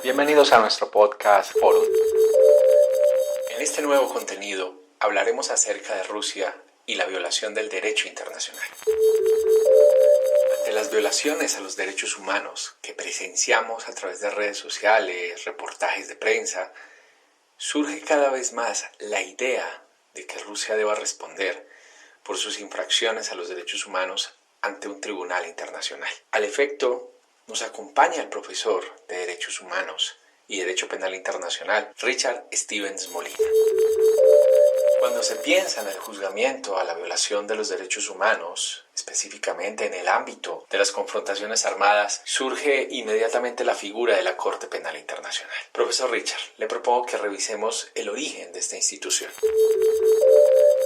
Bienvenidos a nuestro podcast Forum. En este nuevo contenido hablaremos acerca de Rusia y la violación del derecho internacional. Ante las violaciones a los derechos humanos que presenciamos a través de redes sociales, reportajes de prensa, surge cada vez más la idea de que Rusia deba responder por sus infracciones a los derechos humanos ante un tribunal internacional. Al efecto, nos acompaña el profesor de Derechos Humanos y Derecho Penal Internacional, Richard Stevens Molina. Cuando se piensa en el juzgamiento a la violación de los derechos humanos, específicamente en el ámbito de las confrontaciones armadas, surge inmediatamente la figura de la Corte Penal Internacional. Profesor Richard, le propongo que revisemos el origen de esta institución.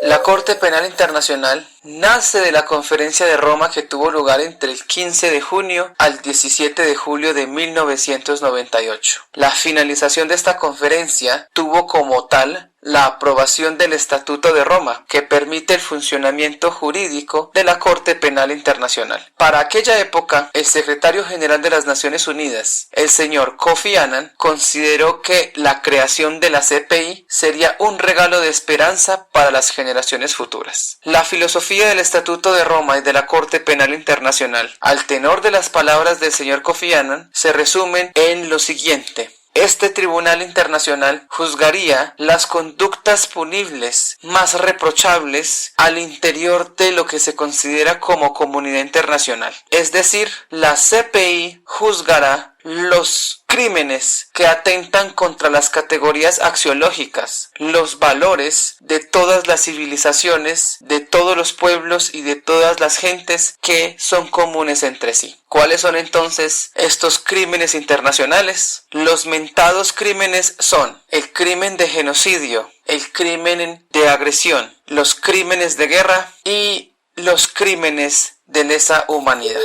La Corte Penal Internacional nace de la Conferencia de Roma que tuvo lugar entre el 15 de junio al 17 de julio de 1998. La finalización de esta conferencia tuvo como tal la aprobación del Estatuto de Roma, que permite el funcionamiento jurídico de la Corte Penal Internacional. Para aquella época, el secretario general de las Naciones Unidas, el señor Kofi Annan, consideró que la creación de la CPI sería un regalo de esperanza para las generaciones futuras. La filosofía del Estatuto de Roma y de la Corte Penal Internacional, al tenor de las palabras del señor Kofi Annan, se resumen en lo siguiente. Este tribunal internacional juzgaría las conductas punibles más reprochables al interior de lo que se considera como comunidad internacional. Es decir, la CPI juzgará los crímenes que atentan contra las categorías axiológicas, los valores de todas las civilizaciones, de todos los pueblos y de todas las gentes que son comunes entre sí. ¿Cuáles son entonces estos crímenes internacionales? Los mentados crímenes son el crimen de genocidio, el crimen de agresión, los crímenes de guerra y los crímenes de lesa humanidad.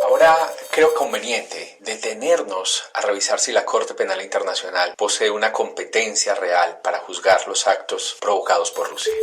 Ahora creo conveniente detenernos a revisar si la Corte Penal Internacional posee una competencia real para juzgar los actos provocados por Rusia.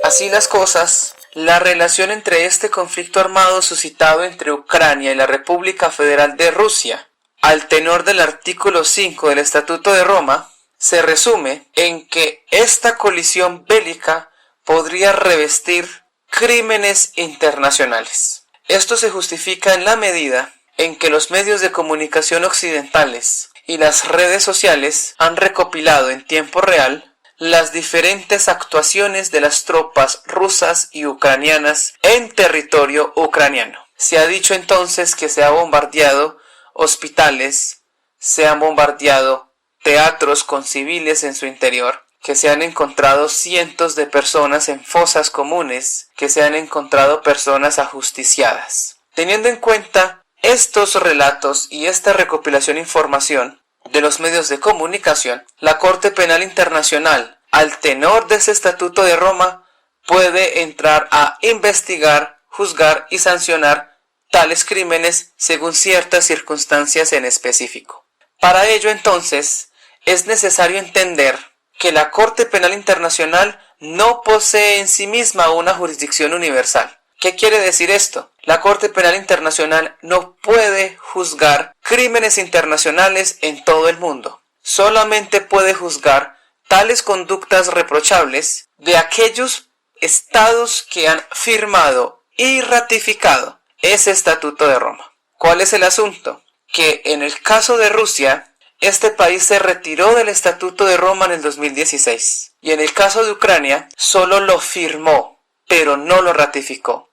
Así las cosas, la relación entre este conflicto armado suscitado entre Ucrania y la República Federal de Rusia, al tenor del artículo 5 del Estatuto de Roma, se resume en que esta colisión bélica podría revestir crímenes internacionales. Esto se justifica en la medida en que los medios de comunicación occidentales y las redes sociales han recopilado en tiempo real las diferentes actuaciones de las tropas rusas y ucranianas en territorio ucraniano. Se ha dicho entonces que se ha bombardeado hospitales, se han bombardeado teatros con civiles en su interior, que se han encontrado cientos de personas en fosas comunes, que se han encontrado personas ajusticiadas. Teniendo en cuenta estos relatos y esta recopilación de información de los medios de comunicación, la Corte Penal Internacional, al tenor de ese Estatuto de Roma, puede entrar a investigar, juzgar y sancionar tales crímenes según ciertas circunstancias en específico. Para ello, entonces, es necesario entender que la Corte Penal Internacional no posee en sí misma una jurisdicción universal. ¿Qué quiere decir esto? La Corte Penal Internacional no puede juzgar crímenes internacionales en todo el mundo. Solamente puede juzgar tales conductas reprochables de aquellos estados que han firmado y ratificado ese Estatuto de Roma. ¿Cuál es el asunto? Que en el caso de Rusia, este país se retiró del Estatuto de Roma en el 2016 y en el caso de Ucrania solo lo firmó, pero no lo ratificó.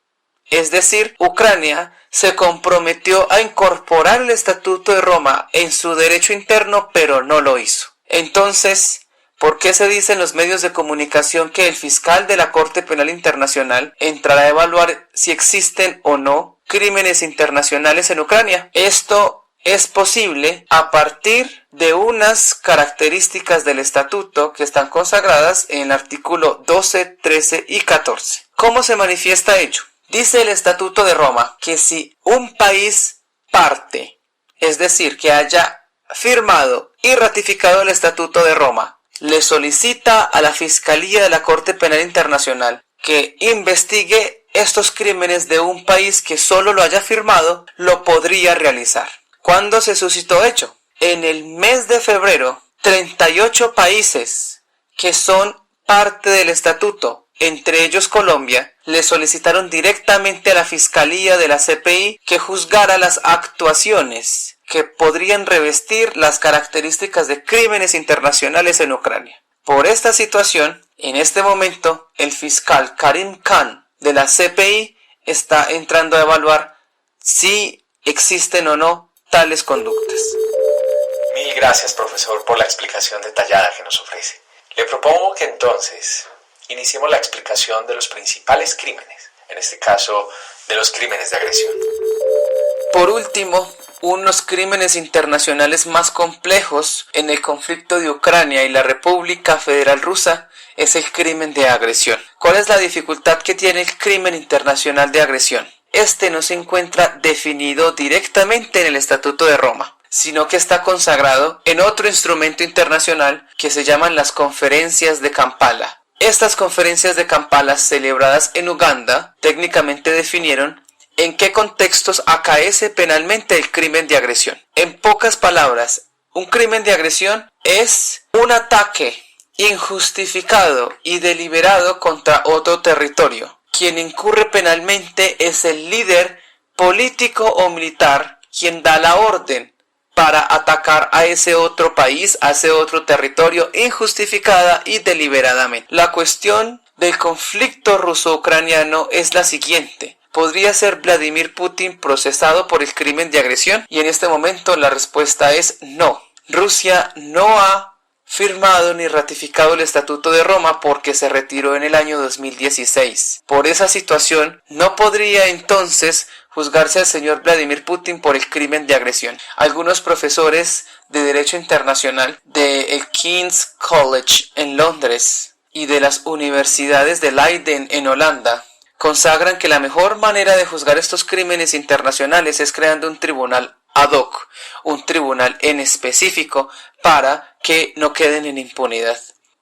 Es decir, Ucrania se comprometió a incorporar el Estatuto de Roma en su derecho interno, pero no lo hizo. Entonces, ¿por qué se dice en los medios de comunicación que el fiscal de la Corte Penal Internacional entrará a evaluar si existen o no crímenes internacionales en Ucrania? Esto es posible a partir de unas características del estatuto que están consagradas en el artículo 12, 13 y 14. ¿Cómo se manifiesta ello? Dice el Estatuto de Roma que si un país parte, es decir, que haya firmado y ratificado el Estatuto de Roma, le solicita a la Fiscalía de la Corte Penal Internacional que investigue estos crímenes de un país que solo lo haya firmado, lo podría realizar. ¿Cuándo se suscitó hecho? En el mes de febrero, 38 países que son parte del estatuto, entre ellos Colombia, le solicitaron directamente a la Fiscalía de la CPI que juzgara las actuaciones que podrían revestir las características de crímenes internacionales en Ucrania. Por esta situación, en este momento, el fiscal Karim Khan de la CPI está entrando a evaluar si existen o no tales conductas. Mil gracias, profesor, por la explicación detallada que nos ofrece. Le propongo que entonces iniciemos la explicación de los principales crímenes, en este caso de los crímenes de agresión. Por último, unos crímenes internacionales más complejos en el conflicto de Ucrania y la República Federal Rusa es el crimen de agresión. ¿Cuál es la dificultad que tiene el crimen internacional de agresión? Este no se encuentra definido directamente en el Estatuto de Roma, sino que está consagrado en otro instrumento internacional que se llaman las Conferencias de Kampala. Estas conferencias de Kampala, celebradas en Uganda, técnicamente definieron en qué contextos acaece penalmente el crimen de agresión. En pocas palabras, un crimen de agresión es un ataque injustificado y deliberado contra otro territorio. Quien incurre penalmente es el líder político o militar, quien da la orden para atacar a ese otro país, a ese otro territorio, injustificada y deliberadamente. La cuestión del conflicto ruso-ucraniano es la siguiente. ¿Podría ser Vladimir Putin procesado por el crimen de agresión? Y en este momento la respuesta es no. Rusia no ha firmado ni ratificado el Estatuto de Roma porque se retiró en el año 2016. Por esa situación, no podría entonces juzgarse al señor Vladimir Putin por el crimen de agresión. Algunos profesores de Derecho Internacional del King's College en Londres y de las universidades de Leiden en Holanda consagran que la mejor manera de juzgar estos crímenes internacionales es creando un tribunal ad hoc, un tribunal en específico para que no queden en impunidad.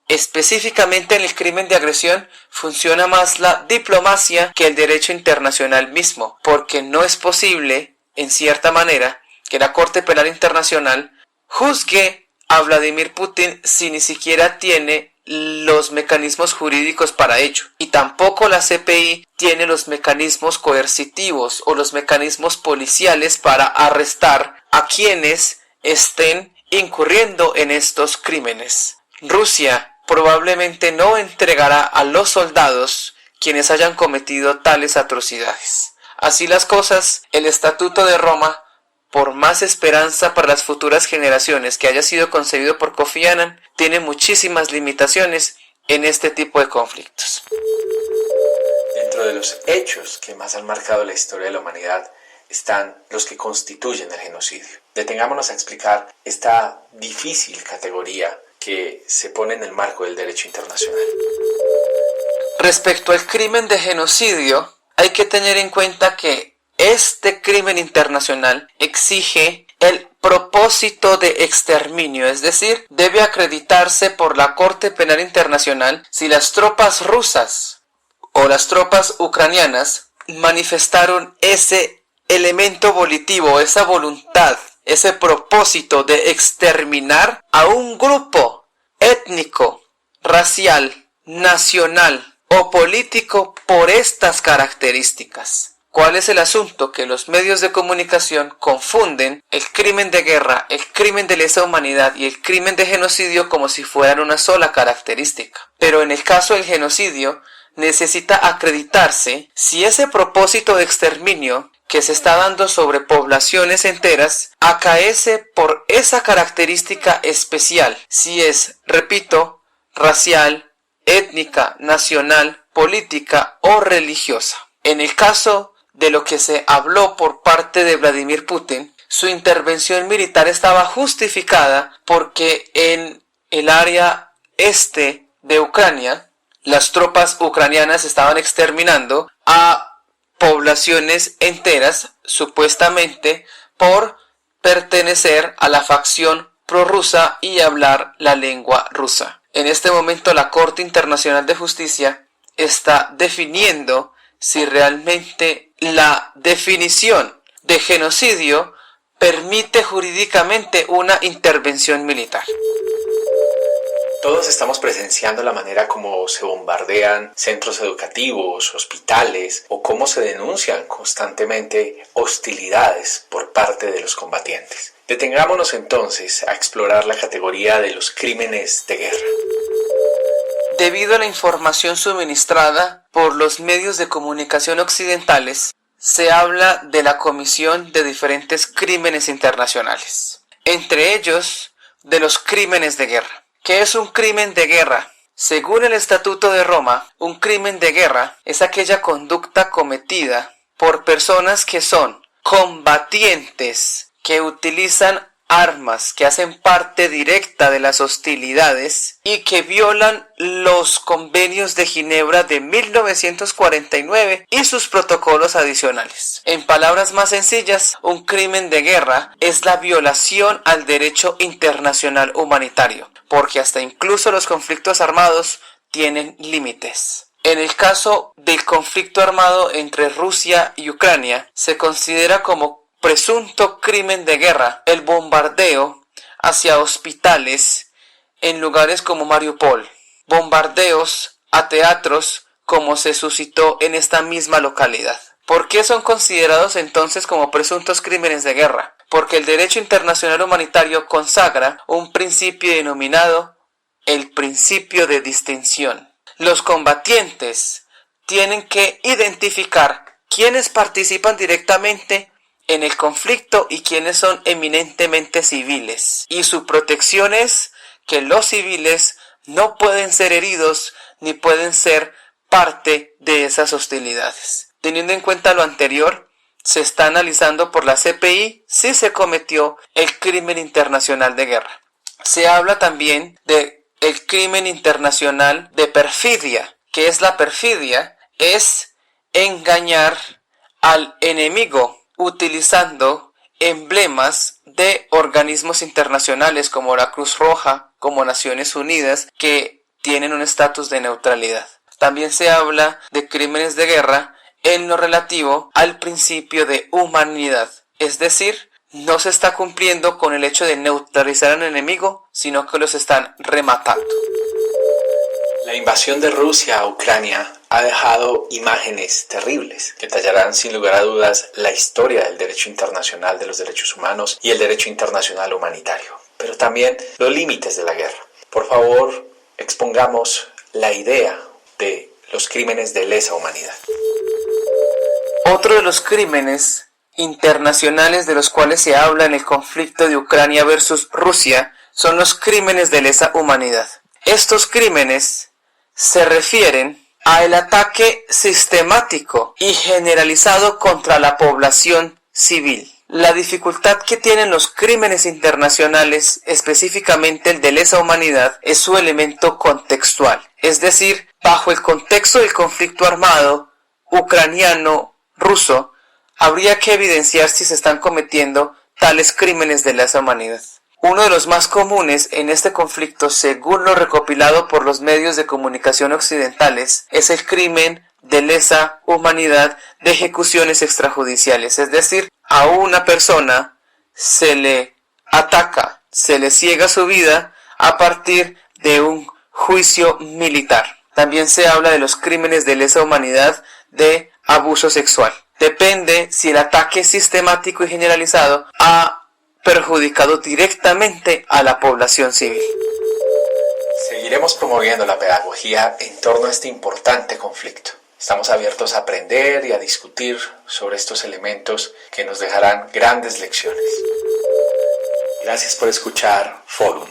Específicamente en el crimen de agresión funciona más la diplomacia que el derecho internacional mismo, porque no es posible, en cierta manera, que la Corte Penal Internacional juzgue a Vladimir Putin si ni siquiera tiene los mecanismos jurídicos para ello. Y tampoco la CPI tiene los mecanismos coercitivos o los mecanismos policiales para arrestar a quienes estén incurriendo en estos crímenes. Rusia probablemente no entregará a los soldados quienes hayan cometido tales atrocidades. Así las cosas, el Estatuto de Roma, por más esperanza para las futuras generaciones que haya sido concebido por Kofi Annan, tiene muchísimas limitaciones en este tipo de conflictos. Dentro de los hechos que más han marcado la historia de la humanidad están los que constituyen el genocidio. Detengámonos a explicar esta difícil categoría que se pone en el marco del derecho internacional. Respecto al crimen de genocidio, hay que tener en cuenta que este crimen internacional exige el propósito de exterminio, es decir, debe acreditarse por la Corte Penal Internacional si las tropas rusas o las tropas ucranianas manifestaron ese elemento volitivo, esa voluntad, ese propósito de exterminar a un grupo étnico, racial, nacional o político por estas características. ¿Cuál es el asunto? Que los medios de comunicación confunden el crimen de guerra, el crimen de lesa humanidad y el crimen de genocidio como si fueran una sola característica. Pero en el caso del genocidio necesita acreditarse si ese propósito de exterminio que se está dando sobre poblaciones enteras acaece por esa característica especial, si es, repito, racial, étnica, nacional, política o religiosa. En el caso de lo que se habló por parte de Vladimir Putin, su intervención militar estaba justificada porque en el área este de Ucrania, las tropas ucranianas estaban exterminando a poblaciones enteras, supuestamente por pertenecer a la facción prorrusa y hablar la lengua rusa. En este momento la Corte Internacional de Justicia está definiendo si realmente la definición de genocidio permite jurídicamente una intervención militar. Todos estamos presenciando la manera como se bombardean centros educativos, hospitales o cómo se denuncian constantemente hostilidades por parte de los combatientes. Detengámonos entonces a explorar la categoría de los crímenes de guerra. Debido a la información suministrada por los medios de comunicación occidentales, se habla de la comisión de diferentes crímenes internacionales, entre ellos de los crímenes de guerra. ¿Qué es un crimen de guerra? Según el Estatuto de Roma, un crimen de guerra es aquella conducta cometida por personas que son combatientes, que utilizan armas, que hacen parte directa de las hostilidades y que violan los convenios de Ginebra de 1949 y sus protocolos adicionales. En palabras más sencillas, un crimen de guerra es la violación al derecho internacional humanitario, porque hasta incluso los conflictos armados tienen límites. En el caso del conflicto armado entre Rusia y Ucrania, se considera como presunto crimen de guerra el bombardeo hacia hospitales en lugares como Mariupol, bombardeos a teatros como se suscitó en esta misma localidad. ¿Por qué son considerados entonces como presuntos crímenes de guerra? Porque el derecho internacional humanitario consagra un principio denominado el principio de distinción. Los combatientes tienen que identificar quiénes participan directamente en el conflicto y quienes son eminentemente civiles. Y su protección es que los civiles no pueden ser heridos ni pueden ser parte de esas hostilidades. Teniendo en cuenta lo anterior, se está analizando por la CPI si se cometió el crimen internacional de guerra. Se habla también de el crimen internacional de perfidia. ¿Qué es la perfidia? Es engañar al enemigo utilizando emblemas de organismos internacionales como la Cruz Roja, como Naciones Unidas, que tienen un estatus de neutralidad. También se habla de crímenes de guerra en lo relativo al principio de humanidad, es decir, no se está cumpliendo con el hecho de neutralizar al enemigo, sino que los están rematando. La invasión de Rusia a Ucrania ha dejado imágenes terribles que tallarán sin lugar a dudas la historia del derecho internacional de los derechos humanos y el derecho internacional humanitario, pero también los límites de la guerra. Por favor, expongamos la idea de los crímenes de lesa humanidad. Otro de los crímenes internacionales de los cuales se habla en el conflicto de Ucrania versus Rusia son los crímenes de lesa humanidad. Estos crímenes se refieren al ataque sistemático y generalizado contra la población civil. La dificultad que tienen los crímenes internacionales, específicamente el de lesa humanidad, es su elemento contextual. Es decir, bajo el contexto del conflicto armado ucraniano-ruso, habría que evidenciar si se están cometiendo tales crímenes de lesa humanidad. Uno de los más comunes en este conflicto, según lo recopilado por los medios de comunicación occidentales, es el crimen de lesa humanidad de ejecuciones extrajudiciales. Es decir, a una persona se le ataca, se le ciega su vida a partir de un juicio militar. También se habla de los crímenes de lesa humanidad de abuso sexual. Depende si el ataque sistemático y generalizado ha perjudicado directamente a la población civil. Seguiremos promoviendo la pedagogía en torno a este importante conflicto. Estamos abiertos a aprender y a discutir sobre estos elementos que nos dejarán grandes lecciones. Gracias por escuchar Forum.